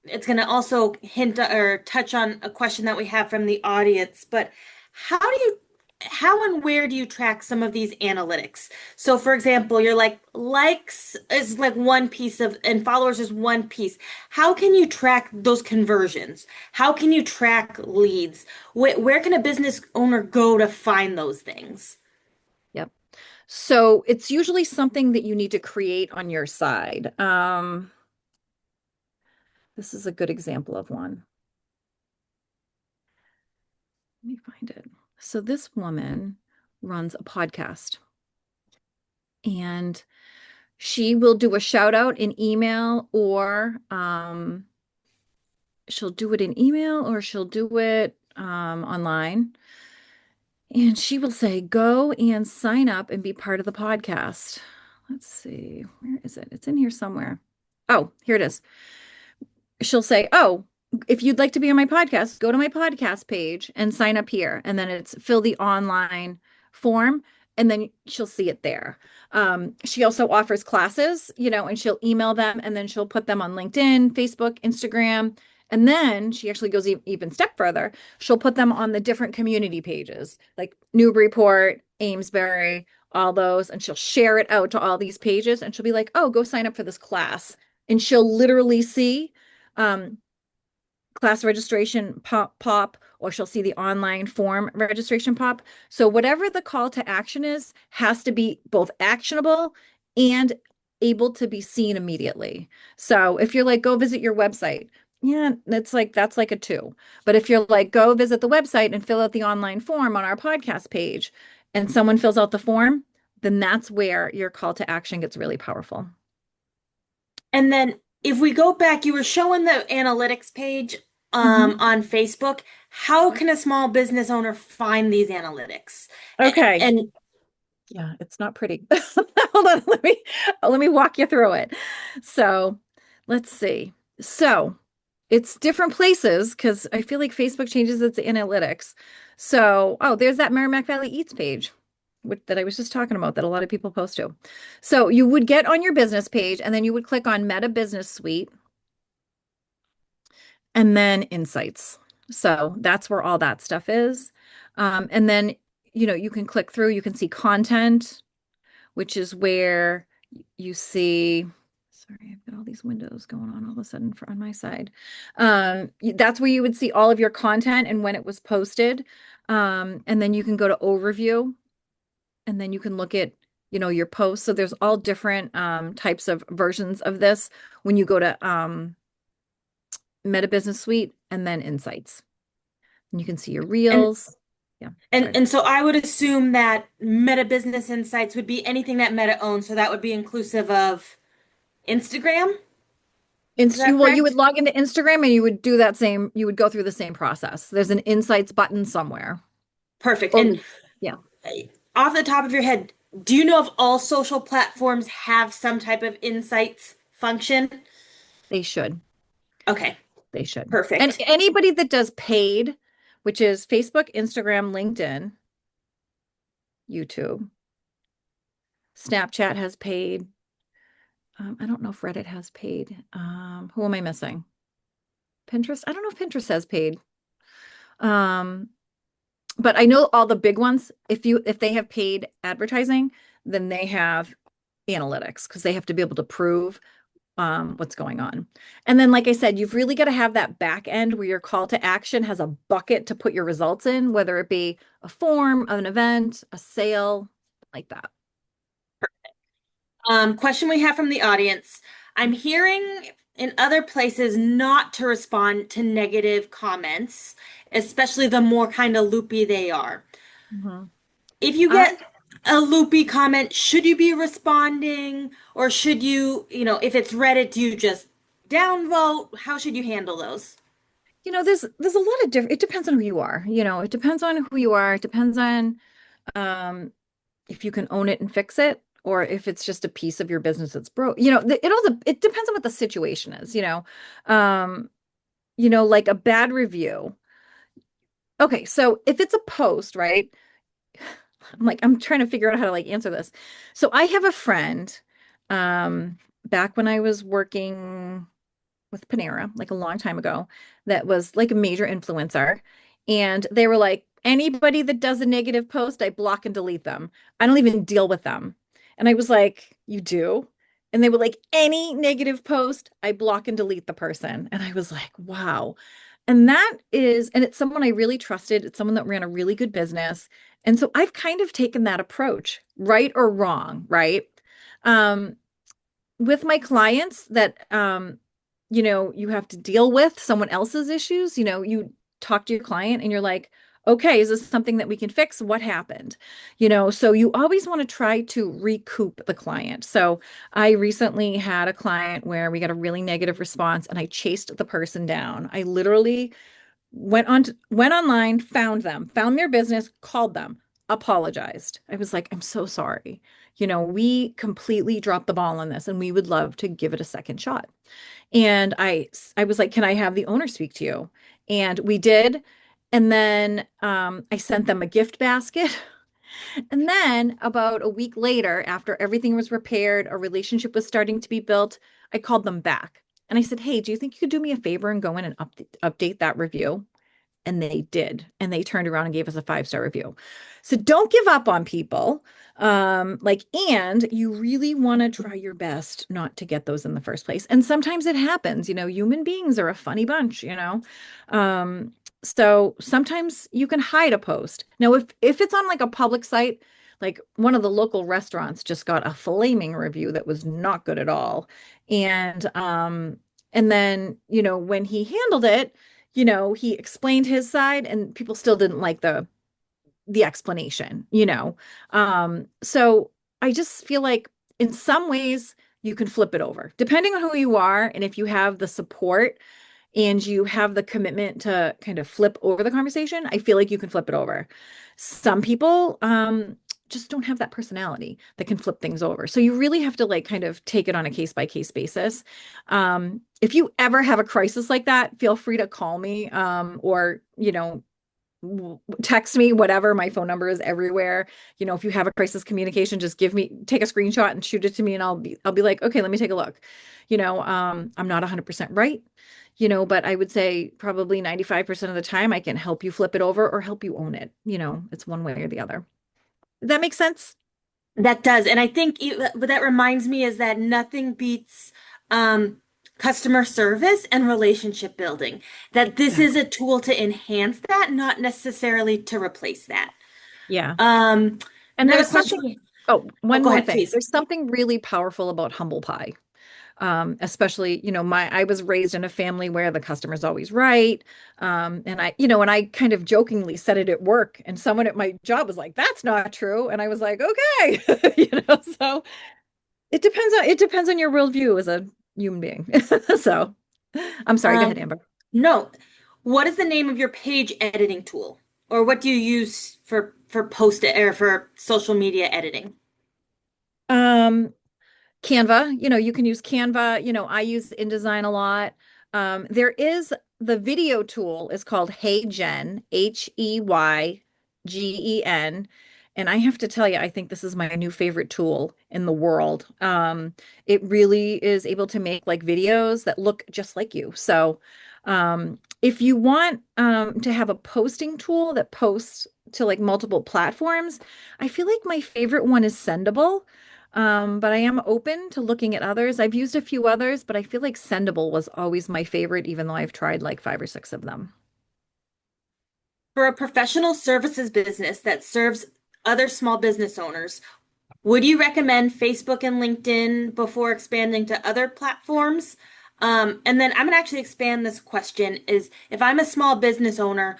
it's going to also hint or touch on a question that we have from the audience. But how do you, how and where do you track some of these analytics? So, for example, you're like likes is like one piece of, and followers is one piece. How can you track those conversions? How can you track leads? Where can a business owner go to find those things? Yep. So it's usually something that you need to create on your side. This is a good example of one. Let me find it. So this woman runs a podcast. And she will do a shout out in email or she'll do it in email or she'll do it online. And she will say, go and sign up and be part of the podcast. Let's see, where is it? It's in here somewhere. Oh, here it is. She'll say, oh, if you'd like to be on my podcast, go to my podcast page and sign up here. And then it's fill the online form, and then she'll see it there. She also offers classes, and she'll email them and then she'll put them on LinkedIn, Facebook, Instagram. And then she actually goes even step further. She'll put them on the different community pages like Newburyport, Amesbury, all those. And she'll share it out to all these pages. And she'll be like, oh, go sign up for this class. And she'll literally see um, class registration pop, or she'll see the online form registration pop. So whatever the call to action is has to be both actionable and able to be seen immediately. So if you're like, go visit your website, yeah, that's like a two. But if you're like, go visit the website and fill out the online form on our podcast page, and someone fills out the form, then that's where your call to action gets really powerful. And then if we go back, you were showing the analytics page Mhm. on Facebook. How can a small business owner find these analytics? Okay. And Yeah, it's not pretty. Hold on, let me walk you through it. So, let's see. So, it's different places because I feel like Facebook changes its analytics. So, oh, there's that Merrimack Valley Eats page that I was just talking about that a lot of people post to. So, you would get on your business page and then you would click on Meta Business Suite and then Insights. So, that's where all that stuff is. And then, you can click through, you can see content, which is where you see, sorry, I've got all these windows going on all of a sudden on my side. That's where you would see all of your content and when it was posted. And then you can go to overview and then you can look at, your posts. So there's all different types of versions of this when you go to Meta Business Suite and then Insights. And you can see your and reels. Yeah, sorry. and so I would assume that Meta Business Insights would be anything that Meta owns, so that would be inclusive of Instagram. Is that Well, you would correct? log into Instagram and you would go through the same process. There's an insights button somewhere. Perfect. Or And yeah, off the top of your head, do you know if all social platforms have some type of insights function? they should. Okay, They should. And perfect. anybody that does paid, which is Facebook, Instagram, LinkedIn, YouTube, Snapchat has paid. I don't know if Reddit has paid. Who am I missing? Pinterest? I don't know if Pinterest has paid. Um, but I know all the big ones, if they have paid advertising, then they have analytics because they have to be able to prove what's going on. And then, like I said, you've really got to have that back end where your call to action has a bucket to put your results in, whether it be a form, an event, a sale, like that. Question we have from the audience. I'm hearing in other places not to respond to negative comments, especially the more kind of loopy they are. Mhm. If you I, get a loopy comment, should you be responding or should if it's Reddit, do you just downvote? How should you handle those? there's a lot of different, it depends on who you are. It depends on who you are. It depends on um if you can own it and fix it, or if it's just a piece of your business that's broke. It depends on what the situation is, Um, like a bad review. Okay, so if it's a post, right? I'm trying to figure out how to answer this. So I have a friend, back when I was working with Panera, like a long time ago, that was like a major influencer. And they were like, anybody that does a negative post, I block and delete them. I don't even deal with them. And I was like, you do? And they were like, any negative post, I block and delete the person. And I was like, wow. And it's someone I really trusted. It's someone that ran a really good business. And so I've kind of taken that approach, right or wrong, right? Um, with my clients that you have to deal with someone else's issues, you talk to your client and you're like, Okay, is this something that we can fix? What happened? So you always want to try to recoup the client. So I recently had a client where we got a really negative response and I chased the person down. I literally went online, found them, found their business, called them, apologized. I was like, I'm so sorry. We completely dropped the ball on this and we would love to give it a second shot. And I was like, can I have the owner speak to you? And we did. And then I sent them a gift basket. And then about a week later, after everything was repaired, a relationship was starting to be built, I called them back. And I said, hey, do you think you could do me a favor and go in and update that review? And they did. And they turned around and gave us a 5-star review. So don't give up on people. And you really want to try your best not to get those in the first place. And sometimes it happens, human beings are a funny bunch. Um, so sometimes you can hide a post. Now, if it's on like a public site, like one of the local restaurants just got a flaming review that was not good at all. And then, when he handled it, he explained his side and people still didn't like the explanation. So I just feel like in some ways you can flip it over, depending on who you are and if you have the support and you have the commitment to kind of flip over the conversation, I feel like you can flip it over. Some people just don't have that personality that can flip things over. So you really have to like kind of take it on a case by case basis. If you ever have a crisis like that, feel free to call me or, text me, whatever. My phone number is everywhere. If you have a crisis communication, just take a screenshot and shoot it to me and I'll be like, okay, let me take a look. I'm not 100% right, but I would say probably 95% of the time I can help you flip it over or help you own it. It's one way or the other. Does that make sense? That does. And I think what that reminds me is that nothing beats um, customer service and relationship building. That this is a Exactly. tool to enhance that, not necessarily to replace that. Yeah. Um, And Another there's something, question. oh, Oh, one go more ahead, thing. please. There's something really powerful about humble pie. Especially, I was raised in a family where the customer's always right. And I kind of jokingly said it at work, and someone at my job was like, that's not true. And I was like, okay, so it depends on your worldview as a human being. So I'm sorry, go ahead, Um, Amber. no. What is the name of your page editing tool? Or what do you use for post or for social media editing? Um, Canva, you can use Canva. I use InDesign a lot. There is the video tool is called HeyGen, HeyGen. And I have to tell you, I think this is my new favorite tool in the world. It really is able to make like videos that look just like you. So, if you want to have a posting tool that posts to like multiple platforms, I feel like my favorite one is Sendable. But I am open to looking at others. I've used a few others, but I feel like Sendable was always my favorite, even though I've tried like 5 or 6 of them. For a professional services business that serves other small business owners, would you recommend Facebook and LinkedIn before expanding to other platforms? And then I'm gonna actually expand this question is if I'm a small business owner,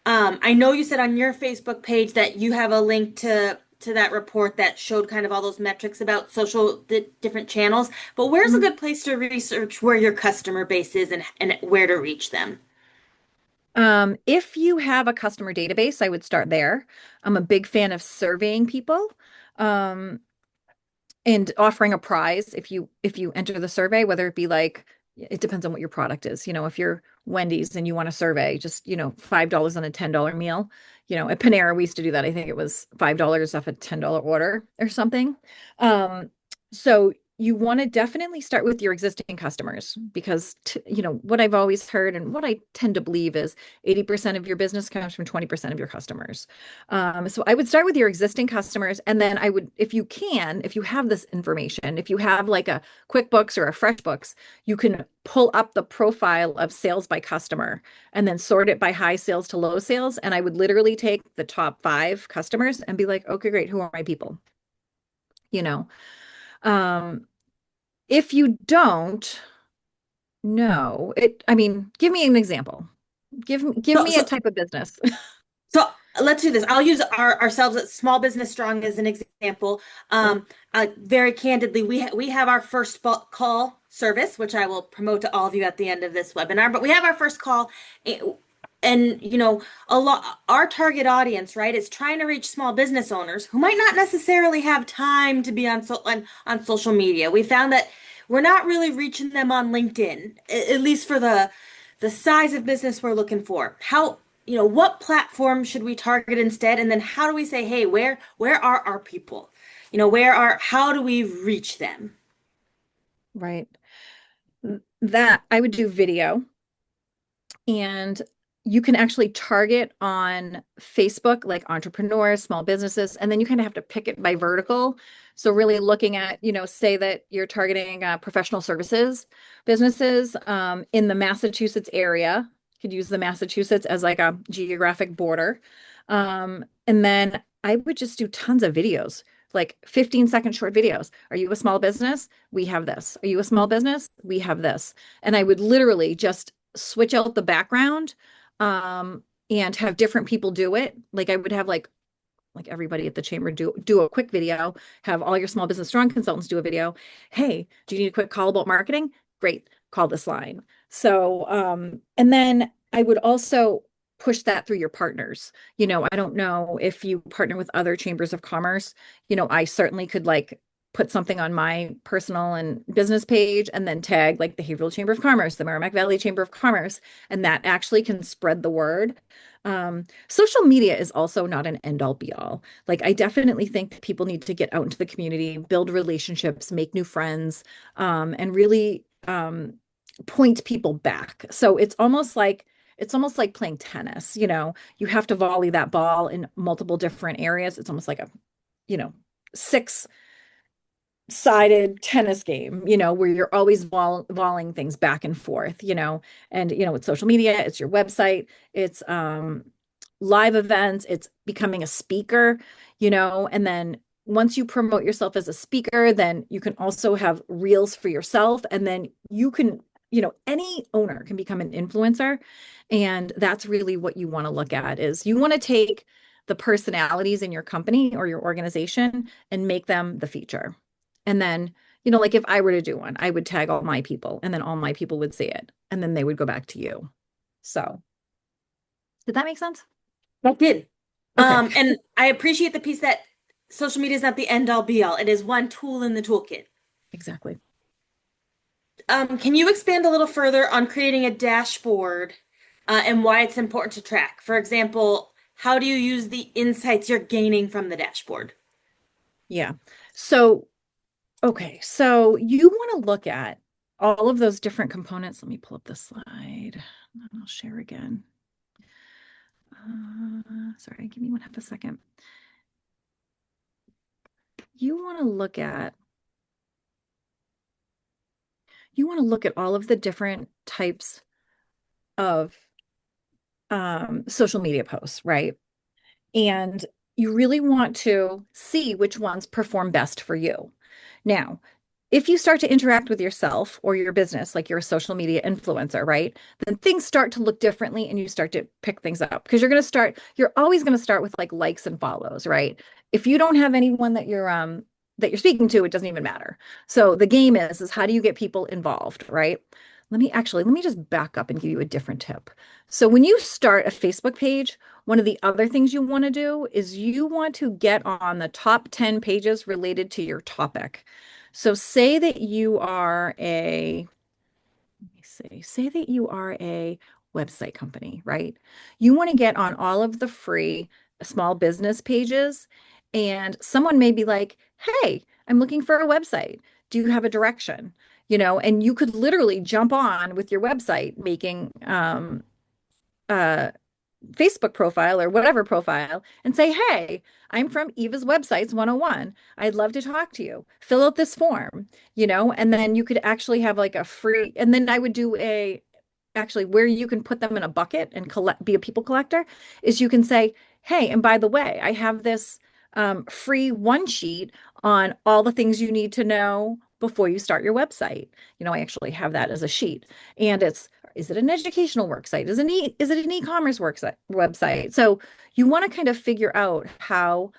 I know you said on your Facebook page that you have a link to that report that showed kind of all those metrics about social different channels, but where's a Mhm. good place to research where your customer base is and where to reach them? If you have a customer database, I would start there. I'm a big fan of surveying people. Um, and offering a prize if you enter the survey, whether it be like it depends on what your product is. If you're Wendy's and you want a survey, just $5 on a $10 meal. At Panera we used to do that. I think it was $5 off a $10 order or something. So you want to definitely start with your existing customers because what I've always heard and what I tend to believe is 80% of your business comes from 20% of your customers. So I would start with your existing customers, and then I would, if you can, if you have this information, if you have like a QuickBooks or a FreshBooks, you can pull up the profile of sales by customer and then sort it by high sales to low sales. And I would literally take the top 5 customers and be like, okay, great, who are my people? You know, um, if you don't know it, I mean, give me an example. Give So, me a so type of business. So let's do this. I'll use ourselves at Small Business Strong as an example. Sure. Very candidly, we have our first call service, which I will promote to all of you at the end of this webinar. But we have our first call, eh, and a lot our target audience, right, is trying to reach small business owners who might not necessarily have time to be on social media. We found that we're not really reaching them on LinkedIn, at least for the size of business we're looking for. What platform should we target instead? And then how do we say, hey, where are our people? How do we reach them? Right. That I would do video. And you can actually target on Facebook, like entrepreneurs, small businesses, and then you kind of have to pick it by vertical. So really looking at, say that you're targeting professional services businesses in the Massachusetts area. You could use the Massachusetts as like a geographic border. And then I would just do tons of videos, like 15-second short videos. Are you a small business? We have this. Are you a small business? We have this. And I would literally just switch out the background and have different people do it. Like I would have like everybody at the chamber do a quick video, have all your small business strong consultants do a video. Hey, do you need a quick call about marketing? Great, call this line. So and then I would also push that through your partners. I don't know if you partner with other chambers of commerce. I certainly could like put something on my personal and business page and then tag like the Haverhill Chamber of Commerce, the Merrimack Valley Chamber of Commerce, and that actually can spread the word. Social media is also not an end all be all. Like, I definitely think that people need to get out into the community, build relationships, make new friends, and really point people back. So it's almost like playing tennis. You have to volley that ball in multiple different areas. It's almost like a, six sided tennis game, where you're always volleying things back and forth, and with social media, it's your website, it's live events, it's becoming a speaker, and then once you promote yourself as a speaker, then you can also have reels for yourself, and then you can, any owner can become an influencer. And that's really what you want to look at is you want to take the personalities in your company or your organization and make them the feature. And then, like if I were to do one, I would tag all my people and then all my people would see it and then they would go back to you. So, did that make sense? That did. Okay, And I appreciate the piece that social media is not the end all be all. It is one tool in the toolkit. exactly. Can you expand a little further on creating a dashboard and why it's important to track? For example, how do you use the insights you're gaining from the dashboard? Yeah. So, okay. So you want to look at all of those different components. Let me pull up the slide and I'll share again. Sorry, give me 1/2 a second. You want to look at all of the different types of social media posts, right? And you really want to see which ones perform best for you. Now, if you start to interact with yourself or your business, like you're a social media influencer, right? Then things start to look differently and you start to pick things up because you're always going to start with like likes and follows, right? If you don't have anyone that you're speaking to, it doesn't even matter. So the game is how do you get people involved, right? Let me just back up and give you a different tip. So when you start a Facebook page, one of the other things you want to do is you want to get on the top 10 pages related to your topic. So say that you are a website company, right? You want to get on all of the free small business pages, and someone may be like, "Hey, I'm looking for a website. Do you have a direction?" And you could literally jump on with your website making uh Facebook profile or whatever profile and say, "Hey, I'm from Eva's Websites 101. I'd love to talk to you. Fill out this form," and then you could actually have like a free, and then I would do actually where you can put them in a bucket and be a people collector is you can say, "Hey, and by the way, I have this free one sheet on all the things you need to know before you start your website." I actually have that as a sheet, and it's Is it an educational work site? Is it an e-commerce website? So you want to kind of figure out how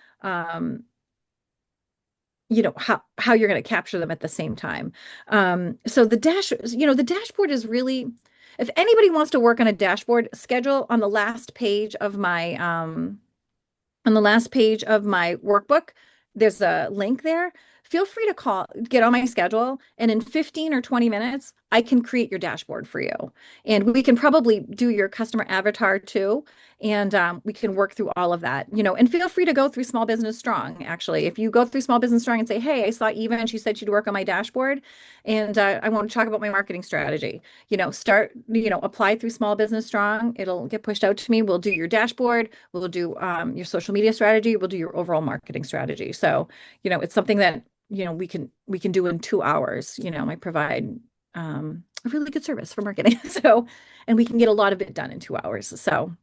how you're going to capture them at the same time. So the dashboard is really, if anybody wants to work on a dashboard, schedule on the last page of my workbook, there's a link there. Feel free to get on my schedule, and in 15 or 20 minutes, I can create your dashboard for you. And we can probably do your customer avatar too. And we can work through all of that, and feel free to go through Small Business Strong. Actually, if you go through Small Business Strong and say, hey, I saw Eva and she said she'd work on my dashboard, and I want to talk about my marketing strategy, apply through Small Business Strong. It'll get pushed out to me. We'll do your dashboard. We'll do your social media strategy. We'll do your overall marketing strategy. So, it's something that, we can do in 2 hours. I provide a really good service for marketing. So, and we can get a lot of it done in 2 hours. So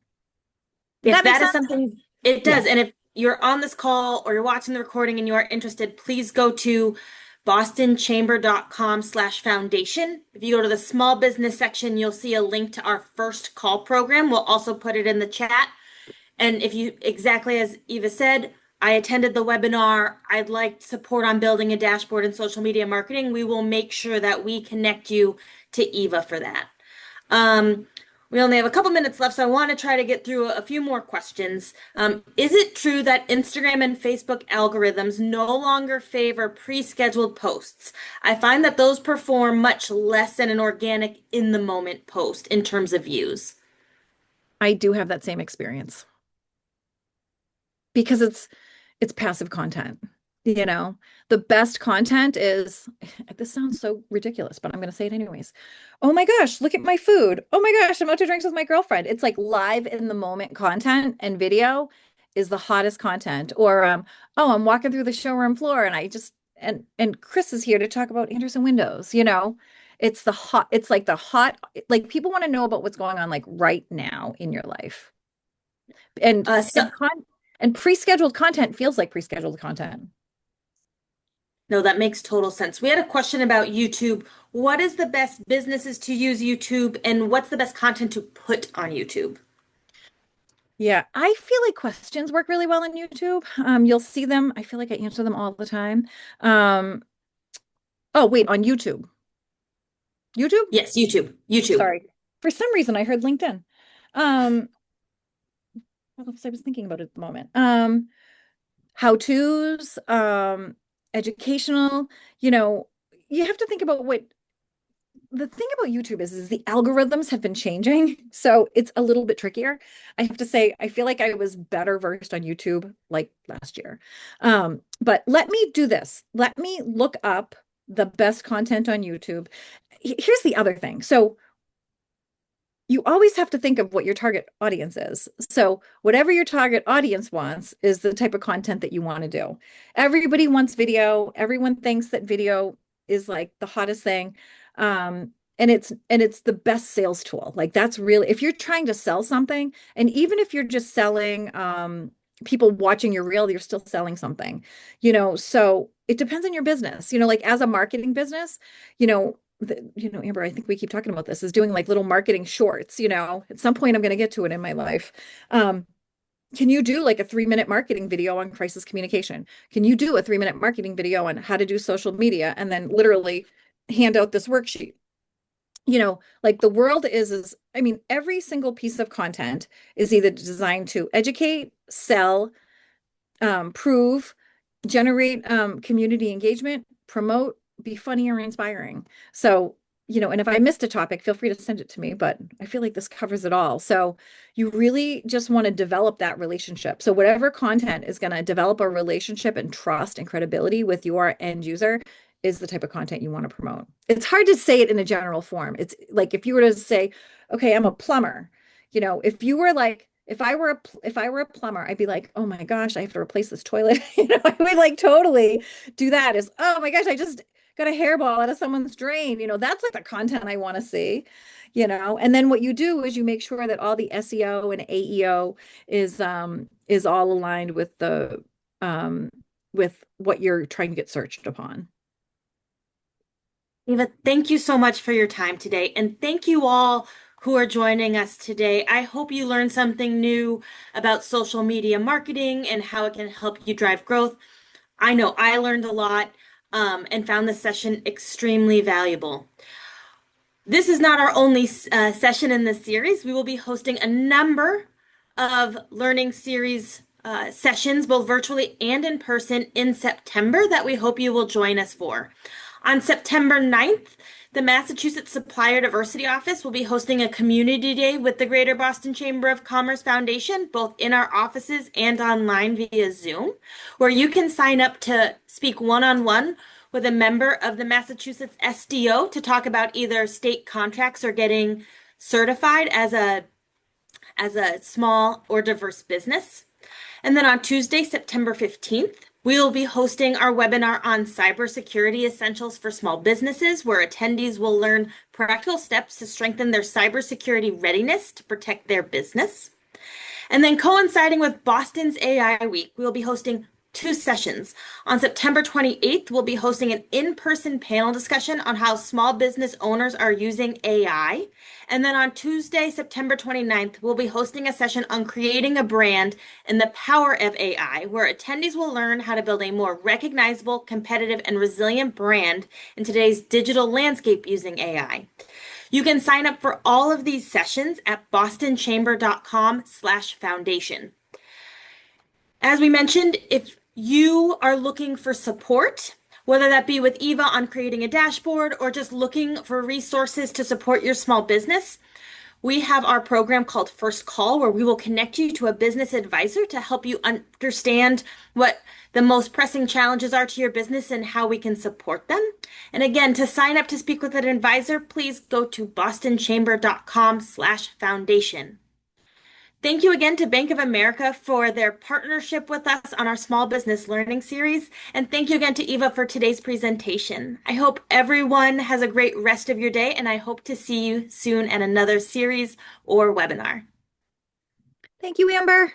If that makes that is sense. something, it Yeah. does. And if you're on this call or you're watching the recording and you are interested, please go to bostonchamber.com/foundation. If you go to the small business section, you'll see a link to our first call program. We'll also put it in the chat. And if you, exactly as Eva said, I attended the webinar, I'd like support on building a dashboard and social media marketing, we will make sure that we connect you to Eva for that. We only have a couple minutes left, so I want to try to get through a few more questions. Is it true that Instagram and Facebook algorithms no longer favor pre-scheduled posts? I find that those perform much less than an organic in the moment post in terms of views. I do have that same experience because it's passive content. You know, the best content is, this sounds so ridiculous, but I'm going to say it anyways. Oh my gosh, look at my food. Oh my gosh, I'm out to drinks with my girlfriend. It's like live in the moment content, and video is the hottest content. Or, oh, I'm walking through the showroom floor and and Chris is here to talk about Anderson Windows. It's like the hot, like people want to know about what's going on like right now in your life. And, Uh, so, and, con and pre-scheduled content feels like pre-scheduled content. No, that makes total sense. We had a question about YouTube. What is the best businesses to use YouTube and what's the best content to put on YouTube? Yeah, I feel like questions work really well on YouTube. You'll see them. I feel like I answer them all the time. Um, oh, wait, on YouTube. YouTube? Yes, YouTube. YouTube. Sorry. For some reason, I heard LinkedIn. Um, what else I was thinking about at the moment? How-tos, educational, you know, you have to think about what the thing about YouTube is the algorithms have been changing, so it's a little bit trickier. I have to say, I feel like I was better versed on YouTube like last year. But let me do this. Let me look up the best content on YouTube. Here's the other thing. So you always have to think of what your target audience is. So whatever your target audience wants is the type of content that you want to do. Everybody wants video. Everyone thinks that video is like the hottest thing. And it's the best sales tool. Like that's really, if you're trying to sell something, and even if you're just selling people watching your reel, you're still selling something. So it depends on your business. Like as a marketing business, Amber, I think we keep talking about this, is doing like little marketing shorts. At some point I'm going to get to it in my life. Um, can you do like a 3-minute marketing video on crisis communication? Can you do a 3-minute marketing video on how to do social media and then literally hand out this worksheet? Like the world is, I mean, every single piece of content is either designed to educate, sell, prove, generate community engagement, promote, be funny or inspiring. So, and if I missed a topic, feel free to send it to me, but I feel like this covers it all. So you really just want to develop that relationship. So whatever content is going to develop a relationship and trust and credibility with your end user is the type of content you want to promote. It's hard to say it in a general form. It's like if you were to say, okay, I'm a plumber, if you were like, if I were a plumber, I'd be like, oh my gosh, I have to replace this toilet. I would like totally do that. Is, oh my gosh, I just got a hairball out of someone's drain. That's like the content I want to see. And then what you do is you make sure that all the SEO and AEO is all aligned with what you're trying to get searched upon. Eva, thank you so much for your time today. And thank you all who are joining us today. I hope you learned something new about social media marketing and how it can help you drive growth. I know I learned a lot, and found this session extremely valuable. This is not our only session in this series. We will be hosting a number of learning series sessions, both virtually and in person, in September that we hope you will join us for. On September 9th, the Massachusetts Supplier Diversity Office will be hosting a community day with the Greater Boston Chamber of Commerce Foundation, both in our offices and online via Zoom, where you can sign up to speak one-on-one with a member of the Massachusetts SDO to talk about either state contracts or getting certified as a small or diverse business. And then on Tuesday, September 15th, we will be hosting our webinar on cybersecurity essentials for small businesses, where attendees will learn practical steps to strengthen their cybersecurity readiness to protect their business. And then coinciding with Boston's AI Week, we will be hosting two sessions. On September 28th, we'll be hosting an in-person panel discussion on how small business owners are using AI. And then on Tuesday, September 29th, we'll be hosting a session on creating a brand and the power of AI, where attendees will learn how to build a more recognizable, competitive, and resilient brand in today's digital landscape using AI. You can sign up for all of these sessions at bostonchamber.com/foundation. As we mentioned, if you are looking for support, whether that be with Eva on creating a dashboard or just looking for resources to support your small business, we have our program called First Call, where we will connect you to a business advisor to help you understand what the most pressing challenges are to your business and how we can support them. And again, to sign up to speak with an advisor, please go to bostonchamber.com/foundation. Thank you again to Bank of America for their partnership with us on our small business learning series. And thank you again to Eva for today's presentation. I hope everyone has a great rest of your day, and I hope to see you soon at another series or webinar. Thank you, Amber.